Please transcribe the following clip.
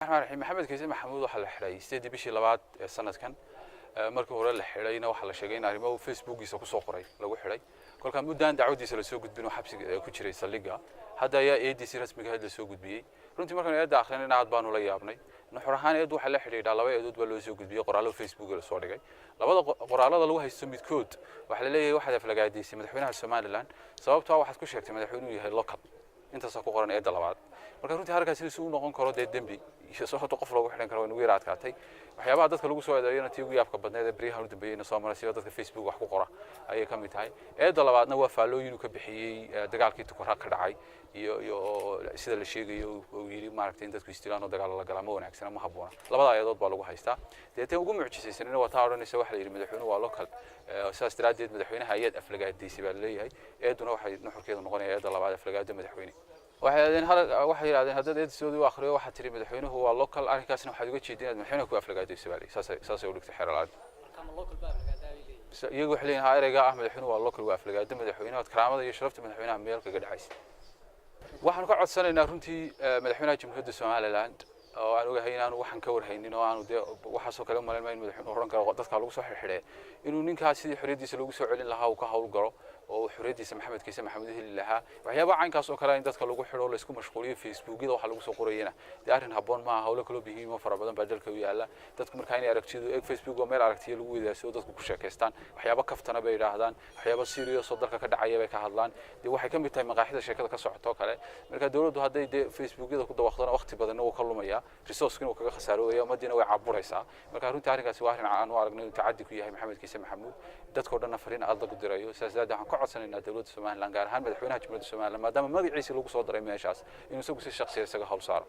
maxamed kayse maxamuud waxa la xiray 8 bishii labaad ee sanadkan markii hore la xirayna waxa la sheegay in arrimo Facebookiisa ku soo qoray lagu xiray kolka muddaan dacwadiisa la soo gudbin oo xabsiga ku jiray saldhigga hadda ayaa ADC rasmiga ah la soo gudbiyay runtii markaan eedda akhrinayna aad baan ula yaabnay nuxur ahaan eed waxa la xiriiray laba eedood baa loo soo gudbiyay qoraallo Facebook la soo dhigay labada qoraalada lagu haysto midkood waxa la leeyahay waxa aflagaadisay madaxweynaha Soomaaliland sababtoo ah waxaad ku sheegtay madaxweynuhu yahay local intaas ku qoran eedda labaad marka runtii halkaas uu noqon karo dembi iyo soo qof loogu xiran karo inuu yaraad kaatay waxyaabaha dadka lagu soo eedeeyana tii ugu yaabka badneed ee bariyaha u dambeeyayna Soomaaliya dadka Facebook wax ku qora ayay ka mid tahay eedda labaadna waa faalooyin uu ka bixiyay dagaalkii Tukaraq ka dhacay iyo sida la sheegayo uu yiri maaragtay in dadku istilaan oo dagaal la galamo wanaagsan ma haboona labada ayadood baa lagu haystaa deetan ugu mucjisaysan waa taa oranaysa waxa la yiri madaxweynuhu waa local saas daraadeed madaxweynaha ayad aflagaadiisay baa leeyahay eeduna waxay nuxurkeedu noqonaysaa eedda labaad aflagaada madaxweyne waxay yiraahdeen haddii eedisoodu waa akhriyo waxa tiri madaxweynuhu waa local arrinkaasna waxa uga jeedinayaan madaxweynuhu ku aflagaadiisay baa leeyahay saas ay u dhigtay xeeralaad iyagu waxay leeyahay ereyga ah madaxweynuhu waa local waa aflagaada madaxweynaha karaamada iyo sharafta madaxweynaha meel kaga dhacaysay waxaan ka codsanaynaa runtii madaxweynaha jamhuuriyadda Soomaaliland oo aan ogahay inaanu waxan ka warhaynin oo aanu waxa soo kale maleyn madaxweynuhu oran karo dadka lagu soo xirxiray inuu ninkaas sidii xoriyadiisa lagu soo celin lahaa uu ka hawl galo oo xoriyadiisa maxamed kayse maxamuud heli lahaa waxyaabaha caynkaas oo kale in dadka lagu xiro la isku mashquuliyo Facebookida waxa lagu soo qorayna arrin haboon ma aha hawlo kale bixiyay ma fara badan badalka u yaala dadku markaa inay aragtidu Facebook oo meel aragtiyo lagu wadaasoo dadku ku sheekaystaan waxyaabo kaftana bay yiraahdaan waxyaabo serious oo dalka ka dhacaya bay ka hadlaan waxay ka mid tahay maqaaxida sheekada ka socoto kale marka dawladdu hadday Facebookida ku dawaqdana waqti badan oo ka lumaya resource-kan uu kaga khasaarooyo madina way caburaysaa marka runtii arrinkaasi waa arrin aan u aragnay tacaddi ku yahay maxamed kayse maxamuud dadka oo dhan fariin aad lagu dirayo sidaas aan ka codsanaynaa dawladda Soomaaliland gaar ahaan madaxweynaha jamhuuriyadda Soomaaliland maadaama magaciisa lagu soo diray meeshaas inuu isagu si shakhsi ah isaga hawl saaro